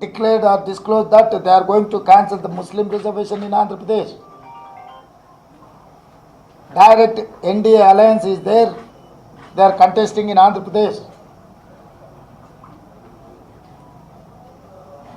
declared or disclosed that they are going to cancel the Muslim reservation in Andhra Pradesh. Direct NDA alliance is there. They are contesting in Andhra Pradesh.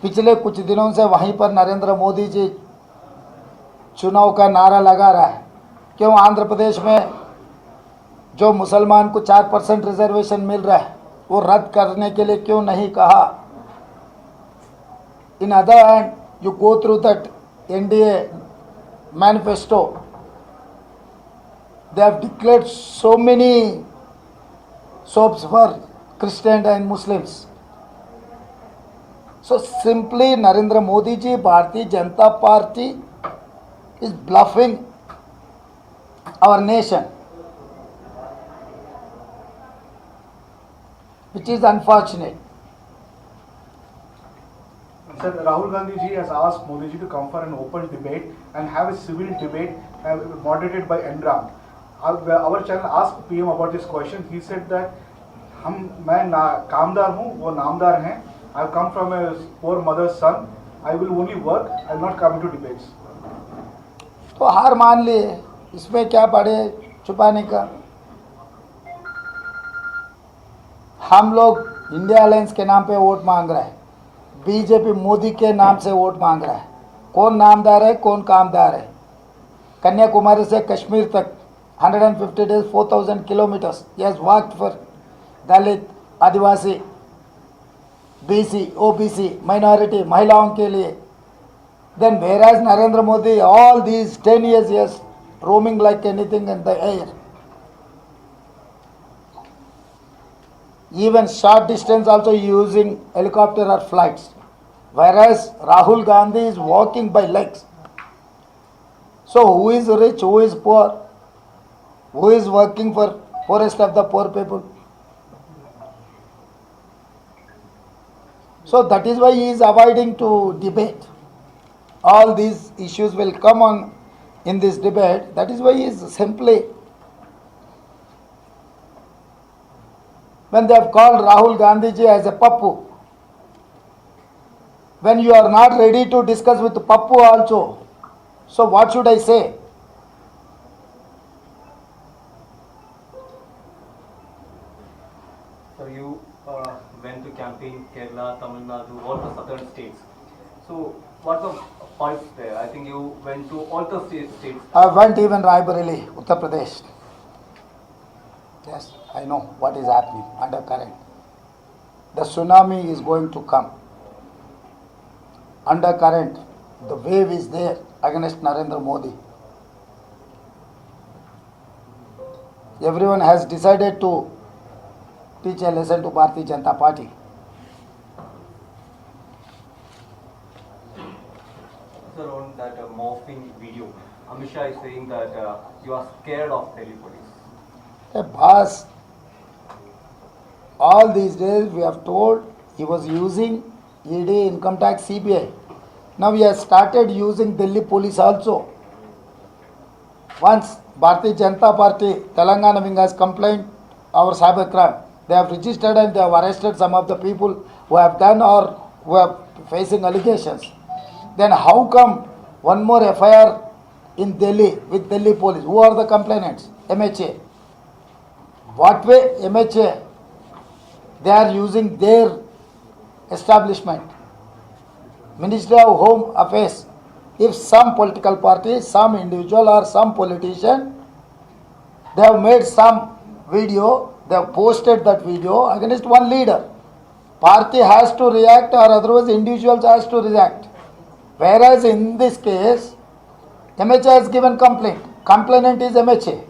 पिछले कुछ दिनों से वहीं पर नरेंद्र मोदी जी चुनाव का नारा लगा रहा है। क्यों आंध्र प्रदेश में जो मुसलमान को 4% रिजर्वेशन मिल रहा है वो रद्द करने के लिए क्यों नहीं कहा? In other hand you go through that NDA manifesto, they have declared so many soaps for Christians and Muslims. So simply Narendra Modi ji, Bharatiya Janata Party is bluffing our nation, which is unfortunate. Sir, Rahul Gandhi ji has asked Modi ji to come for an open debate and have a civil debate moderated by Enram. Our channel asked PM about this question. He said that मैं कामदार हूँ, वो नामदार हैं. I come from a poor mother's son. I will only work. I will not come into debates. तो हार मान लिए, इसमें क्या पड़े छुपाने का? हम लोग इंडिया अलायंस के नाम पे वोट मांग रहा है, बीजेपी मोदी के नाम से वोट मांग रहा है. कौन नामदार है, कौन कामदार है? कन्याकुमारी से कश्मीर तक 150 days, 4,000 kilometers. He has worked for Dalit, Adivasi, BC, OBC, minority, महिलाओं के लिए. Then whereas Narendra Modi all these 10 years he is roaming like anything in the air. Even short distance also using helicopter or flights. Whereas Rahul Gandhi is walking by legs. So who is rich, who is poor? Who is working for poorest of the poor people? So that is why he is avoiding to debate. All these issues will come on in this debate. That is why he is simply, when they have called Rahul Gandhi ji as a pappu, when you are not ready to discuss with pappu also, so what should I say? So you went to campaign Kerala, Tamil Nadu, all the southern states. So what the points there? I think you went to all the states. I went even Raebareli, Uttar Pradesh. Yes, I know what is happening undercurrent. The tsunami is going to come. Undercurrent, the wave is there against Narendra Modi. Everyone has decided to teach a lesson to Bharatiya Janata Party. Sir, on that morphing video, Amit Shah is saying that you are scared of Delhi police. Hey, boss, all these days we have told he was using ED, income tax, CBI. Now he has started using Delhi police also. Once Bharatiya Janata Party, Telangana wing has complained our cyber crime. They have registered and they have arrested some of the people who have done or who are facing allegations. Then how come one more FIR in Delhi with Delhi police? Who are the complainants? MHA. What way MHA? They are using their establishment. Ministry of Home Affairs. If some political party, some individual or some politician, they have made some video, they have posted that video against one leader, party has to react or otherwise individuals has to react. Whereas in this case, MHA has given complaint. Complainant is MHA.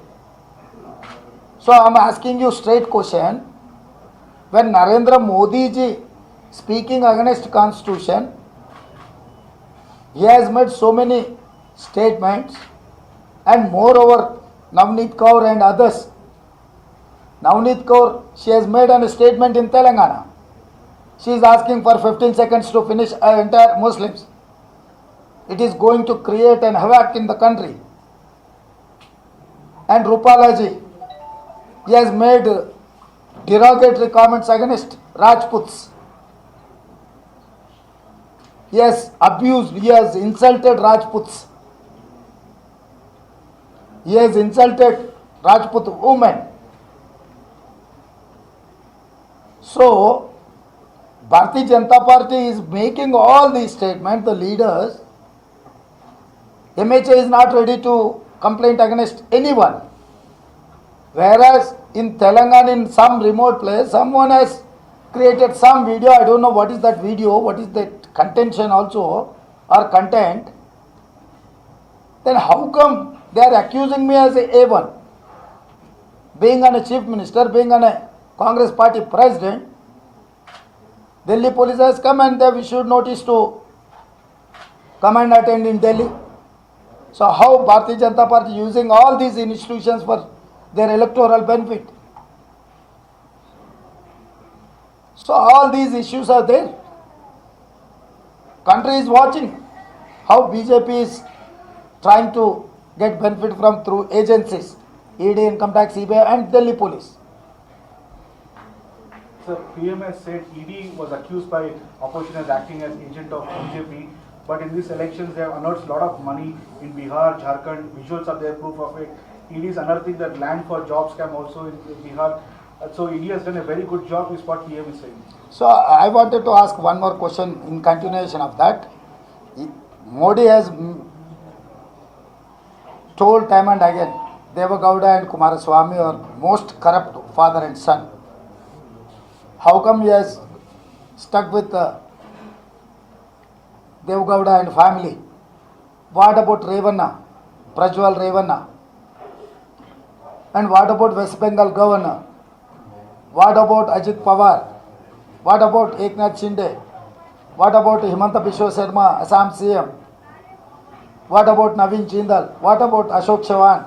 So I am asking you straight question. When Narendra Modi ji speaking against constitution, he has made so many statements, and moreover Navneet Kaur and others. Navneet Kaur, she has made a statement in Telangana. She is asking for 15 seconds to finish entire Muslims. It is going to create an havoc in the country. And Rupala ji, he has made derogatory comments against Rajputs. He has abused, he has insulted Rajputs. He has insulted Rajput women. So, Bharatiya Janata Party is making all these statements, the leaders. MHA is not ready to complain against anyone. Whereas in Telangana, in some remote place, someone has created some video. I don't know what is that video, what is that contention also, or content. Then how come they are accusing me as a A1? Being a chief minister, being a Congress party president, Delhi police has come and they have issued notice to come and attend in Delhi. So how Bharatiya Janata Party using all these institutions for their electoral benefit? So all these issues are there. Country is watching how BJP is trying to get benefit from through agencies, ED, Income Tax, CBI and Delhi police. Sir, PM has said ED was accused by opposition as acting as agent of BJP, but in these elections they have unearthed a lot of money in Bihar, Jharkhand. Visuals are there, proof of it. ED is unearthing that land for job scam also in Bihar. So ED has done a very good job, is what PM is saying. So I wanted to ask one more question in continuation of that. Modi has told time and again, Devagowda and Kumaraswamy are most corrupt father and son. How come he has stuck with Devagowda and family? What about Revanna, Prajwal Revanna? And what about West Bengal governor? What about Ajit Pawar? What about Eknath Shinde? What about Himanta Biswa Sharma, Assam CM? What about Naveen Jindal? What about Ashok Chavan?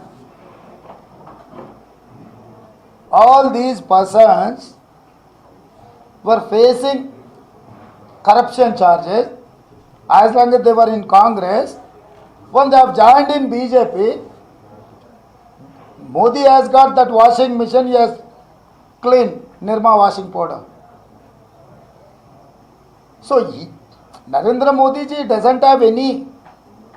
All these persons were facing corruption charges as long as they were in Congress. When they have joined in BJP, Modi has got that washing machine, he has clean Nirma washing powder. So Narendra Modi ji doesn't have any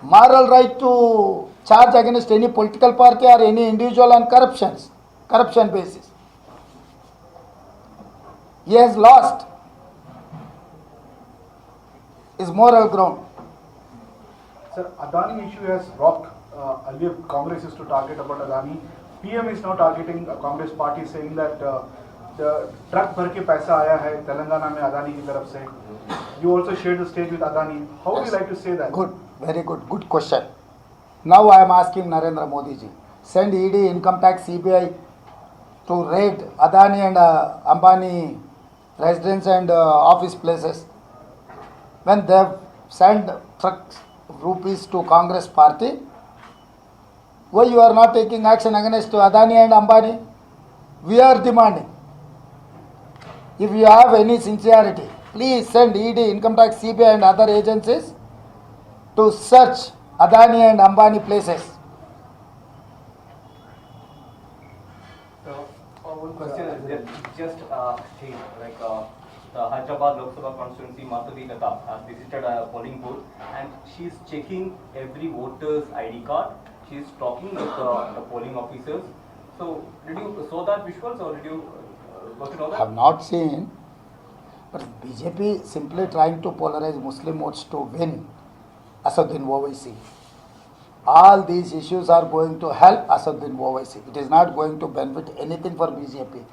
moral right to charge against any political party or any individual on corruption basis. He has lost his moral ground. Sir, Adani issue has rocked. Earlier Congress used to target about Adani. PM is now targeting Congress party, saying that the truck भर के पैसा आया है तेलंगाना में अदानी की तरफ से. You also shared the stage with Adani. How would you like to say that? Good, very good question. Now I am asking Narendra Modi ji, send ED, Income Tax, CBI to raid Adani and Ambani residence and office places. When they have sent trucks rupees to Congress party, why you are not taking action against Adani and Ambani? We are demanding. If you have any sincerity, please send ED, Income Tax, CBI and other agencies to search Adani and Ambani places. So, one question is just like the Hyderabad Lok Sabha constituency, Madhavi Lata has visited a polling booth and she's checking every voter's ID card. She's talking with the polling officers. So, did you saw that visuals or did you got to know that? Have not seen, but BJP simply trying to polarize Muslim votes to win Asaduddin Owaisi. All these issues are going to help Asaduddin Owaisi. It is not going to benefit anything for BJP.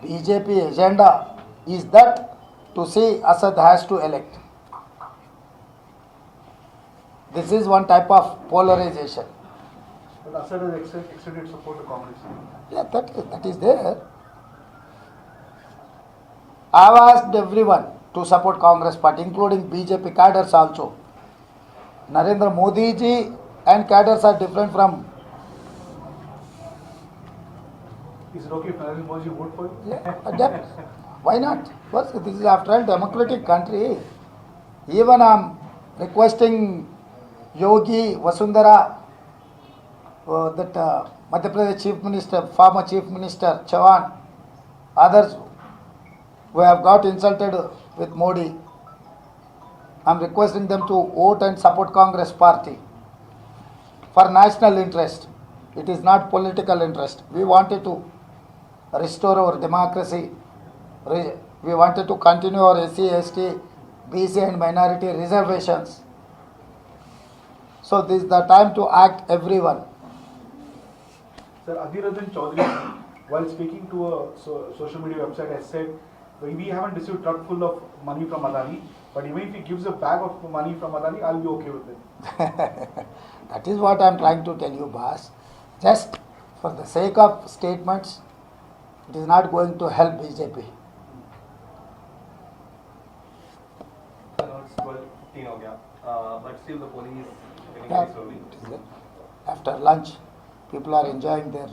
BJP agenda is that to see Asad has to elect. This is one type of polarization. But Assad has extended support to Congress. Yeah, that is there. I have asked everyone to support Congress party, including BJP cadres also. Narendra Modi ji and cadres are different from. Is it okay if Narendra Modi vote for you? Yeah, why not? First, this is after all democratic country. Even I am requesting Yogi, Vasundhara, that Madhya Pradesh Chief Minister, former Chief Minister Chavan, others who have got insulted with Modi. I'm requesting them to vote and support Congress party for national interest. It is not political interest. We wanted to restore our democracy. We wanted to continue our SC, ST, BC and minority reservations. So this is the time to act, everyone. Sir, Adhiranjan Chaudhary, while speaking to a social media website, has said, we haven't received truck full of money from Adani, but even if he gives a bag of money from Adani, I'll be okay with it. That is what I am trying to tell you, boss. Just for the sake of statements, it is not going to help BJP. Now it's 12:15 हो गया, but still the polling is getting Yeah. very slowly. After lunch, people are enjoying their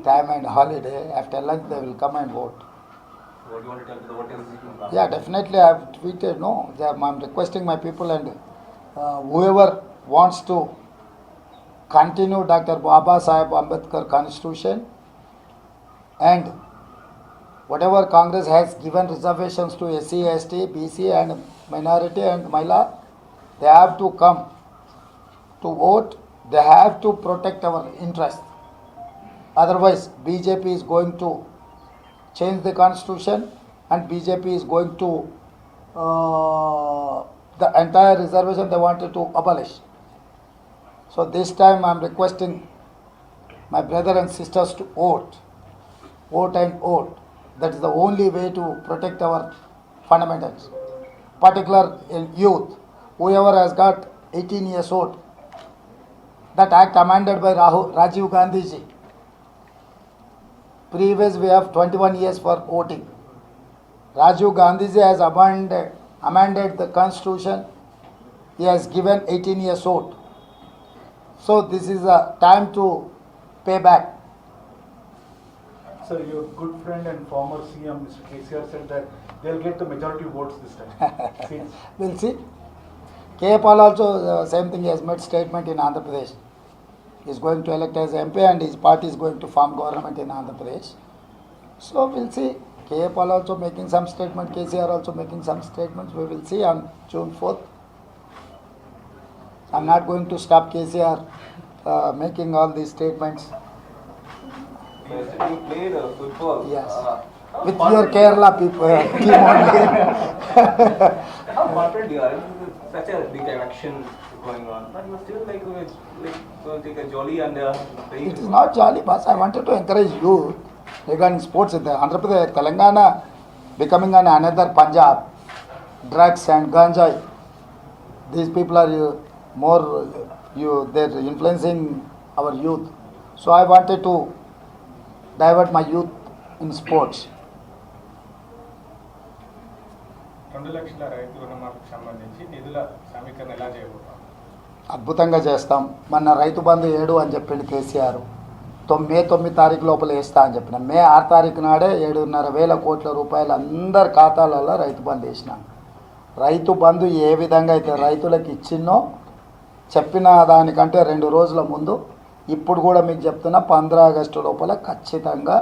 time and holiday. After lunch, they will come and vote. What do you want to tell to the voters? Yeah, definitely. I have tweeted. No, I'm requesting my people and whoever wants to continue Dr. Baba Saheb Ambedkar Constitution and whatever Congress has given reservations to SC, ST, BC and minority and Mahila, they have to come to vote. They have to protect our interest. Otherwise, BJP is going to change the constitution and BJP is going to the entire reservation they wanted to abolish. So this time I am requesting my brother and sisters to vote. Vote and vote. That is the only way to protect our fundamentals. Particular in youth, whoever has got 18 years old, that act amended by Rajiv Gandhi ji. Previous we have 21 years for voting. Rajiv Gandhi ji has amended the constitution. He has given 18 years old. So this is a time to pay back. Sir, your good friend and former CM, Mr. KCR, said that they'll get the majority votes this time. Seems- We'll see. K. Paul also same thing, he has made statement in Andhra Pradesh. He is going to elect as MP and his party is going to form government in Andhra Pradesh. So we'll see. K. Paul also making some statement, KCR also making some statements. We will see on June 4th. I'm not going to stop KCR making all these statements. You played football. Yes. How With confident- your Kerala people, team only. How confident you are? Such a big action going on, but you are still like going to take a jolly and very. It is not jolly, boss. I wanted to encourage youth regarding sports. The Andhra Pradesh, Telangana becoming another Punjab. Drugs and ganja. These people are they're influencing our youth. So I wanted to divert my youth in sports. 2 లక్షల రైతు రుణమాఫీకి సంబంధించి నిధుల సమీకరణ ఎలా చేయబోతాం? అద్భుతంగా చేస్తాం. మొన్న రైతు బంధు 7 అని చెప్పిండు కేసీఆర్. మే 9 తారీఖు లోపల వేస్తా అని చెప్పిన. మే 6 తారీఖు నాడే 7,500 కోట్ల రూపాయలు అందరి ఖాతాలలో రైతు బంధు వేసినాం. రైతు బంధు ఏ విధంగా అయితే రైతులకు ఇచ్చినో చెప్పిన దానికంటే 2 రోజుల ముందు ఇప్పుడు కూడా మీకు చెప్తున్నా 15 ఆగస్టు లోపల ఖచ్చితంగా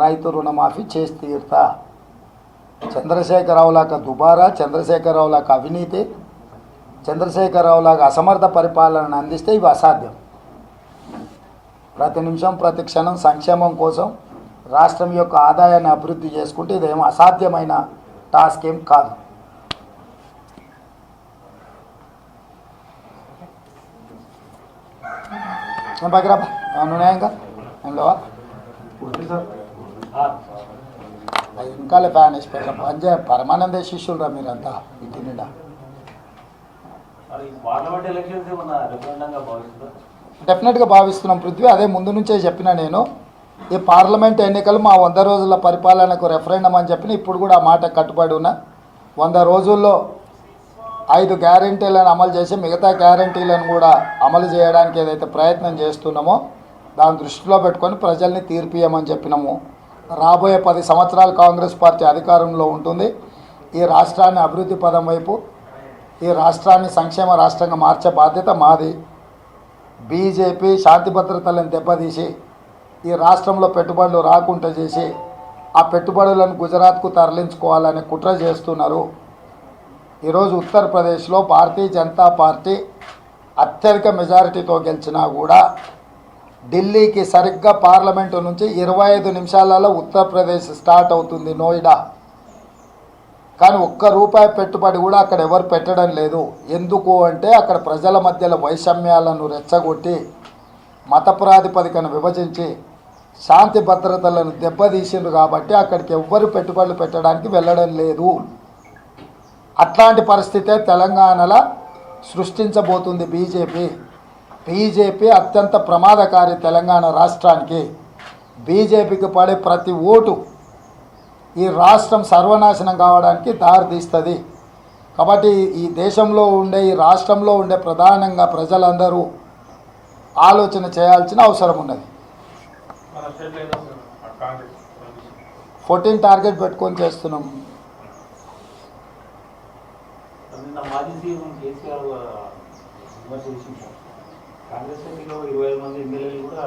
రైతు రుణమాఫీ చేసి తీరుతా. చంద్రశేఖరరావు లాగా దుబారా, చంద్రశేఖరరావు లాగా అవినీతి, చంద్రశేఖరరావు లాగా అసమర్థ పరిపాలన అందిస్తే ఇవి అసాధ్యం. ప్రతి నిమిషం ప్రతి క్షణం సంక్షేమం కోసం రాష్ట్రం యొక్క ఆదాయాన్ని అభివృద్ధి చేసుకుంటే ఇదేం అసాధ్యమైన టాస్క్ ఏం కాదు. ఏం పక్కరా ఏమన్నా ఇంకా ఏం లేవా? అది ఇంకాలే ఫ్యాన్ వేసి పెట్టరా. పరమానంద శిష్యులరా మీరంతా ఇంటి నిండా. పార్లమెంట్ ఎలక్షన్స్ ఏమన్నా రెఫరెండంగా భావిస్తుందా? డెఫినెట్గా భావిస్తున్నాం పృథ్వీ. అదే ముందు నుంచే చెప్పిన నేను, ఈ పార్లమెంట్ ఎన్నికలు మా 100 రోజుల పరిపాలనకు రెఫరెండం అని చెప్పిన. ఇప్పుడు కూడా ఆ మాట కట్టుబడి ఉన్నా. 100 రోజుల్లో 5 గ్యారంటీలను అమలు చేసి మిగతా గ్యారంటీలను కూడా అమలు చేయడానికి ఏదైతే ప్రయత్నం చేస్తున్నామో దాన్ని దృష్టిలో పెట్టుకొని ప్రజల్ని తీర్పియమని చెప్పినాము. రాబోయే 10 సంవత్సరాలు కాంగ్రెస్ పార్టీ అధికారంలో ఉంటుంది. ఈ రాష్ట్రాన్ని అభివృద్ధి పదం వైపు, ఈ రాష్ట్రాన్ని సంక్షేమ రాష్ట్రంగా మార్చే బాధ్యత మాది. బీజేపీ శాంతి భద్రతలను దెబ్బతీసి ఈ రాష్ట్రంలో పెట్టుబడులు రాకుండా చేసి ఆ పెట్టుబడులను గుజరాత్కు తరలించుకోవాలని కుట్ర చేస్తున్నారు. ఈరోజు ఉత్తరప్రదేశ్లో భారతీయ జనతా పార్టీ అత్యధిక మెజారిటీతో గెలిచినా కూడా ఢిల్లీకి సరిగ్గా పార్లమెంటు నుంచి 25 నిమిషాలలో ఉత్తరప్రదేశ్ స్టార్ట్ అవుతుంది నోయిడా. కానీ ఒక్క రూపాయి పెట్టుబడి కూడా అక్కడ ఎవరు పెట్టడం లేదు. ఎందుకు అంటే అక్కడ ప్రజల మధ్యలో వైషమ్యాలను రెచ్చగొట్టి మత ప్రాతిపదికను విభజించి శాంతి భద్రతలను దెబ్బతీసిండ్రు కాబట్టి అక్కడికి ఎవ్వరు పెట్టుబడులు పెట్టడానికి వెళ్ళడం లేదు. అట్లాంటి పరిస్థితే తెలంగాణలో సృష్టించబోతుంది బీజేపీ అత్యంత ప్రమాదకారి తెలంగాణ రాష్ట్రానికి. బీజేపీకి పడే ప్రతి ఓటు ఈ రాష్ట్రం సర్వనాశనం కావడానికి దారితీస్తుంది. కాబట్టి ఈ దేశంలో ఉండే ఈ రాష్ట్రంలో ఉండే ప్రధానంగా ప్రజలందరూ ఆలోచన చేయాల్సిన అవసరం ఉన్నది. 14 టార్గెట్ పెట్టుకొని చేస్తున్నాం. నిన్న మాజీ సీఎం కేసీఆర్ విమర్శ చేసింది. కాంగ్రెస్ పార్టీలో 20 మంది ఎమ్మెల్యేలు కూడా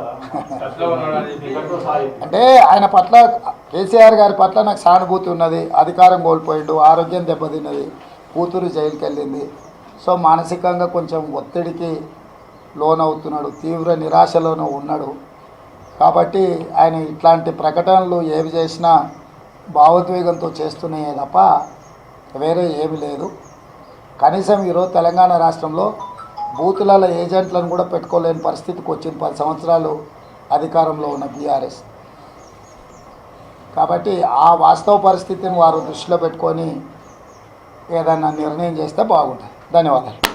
అంటే ఆయన పట్ల కేసీఆర్ గారి పట్ల నాకు సానుభూతి ఉన్నది. అధికారం కోల్పోయిండు, ఆరోగ్యం దెబ్బతిన్నది, కూతురు జైలుకి వెళ్ళింది. సో మానసికంగా కొంచెం ఒత్తిడికి లోనవుతున్నాడు, తీవ్ర నిరాశలోనూ ఉన్నాడు. కాబట్టి ఆయన ఇట్లాంటి ప్రకటనలు ఏవి చేసినా భావోద్వేగంతో చేస్తున్నాయే తప్ప వేరే ఏమీ లేదు. కనీసం ఈరోజు తెలంగాణ రాష్ట్రంలో బూతులలో ఏజెంట్లను కూడా పెట్టుకోలేని పరిస్థితికి వచ్చింది 10 సంవత్సరాలు అధికారంలో ఉన్న బీఆర్ఎస్. కాబట్టి ఆ వాస్తవ పరిస్థితిని వారు దృష్టిలో పెట్టుకొని ఏదైనా నిర్ణయం చేస్తే బాగుంటుంది. ధన్యవాదాలు.